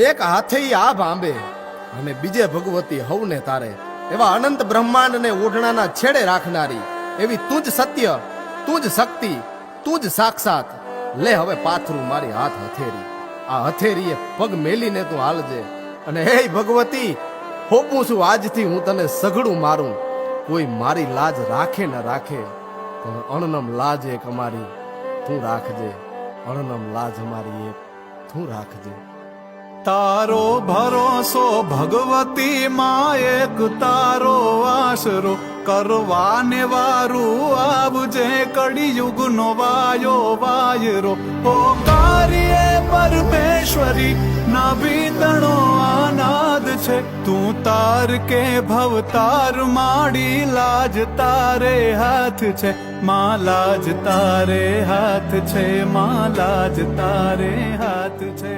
એક હાથે આ ભાંબે અને બીજે ભગવતી હવને તારે, એવા અનંત બ્રહ્માંડ ને ઓઢણાના છેડે રાખનારી એવી તું જ સત્ય, તું જ શક્તિ, તું જ સાક્ષાત. લે હવે પાથરું મારી હાથ હથેરી, આ હથેરીએ પગ મેલીને તું હાલજે. અને હે ભગવતી, હોપું છું આજથી હું તને સઘળું મારું. કોઈ મારી લાજ રાખે ન રાખે, પણ અણનમ લાજ એક અમારી તું રાખજે. અણનમ લાજ અમારી એક તું રાખજે. તારો ભરોસો ભગવતી માં, એક તારો આશરો કરવાને વારું આવજે. કળિયુગ નો વાયો વાયરો પોકારીએ પરમેશ્વરી, નાભી તણો આનાદ છે. તું તાર કે ભવતાર માડી, લાજ તારે હાથ છે માં, લાજ તારે હાથ છે માં, લાજ તારે હાથ છે.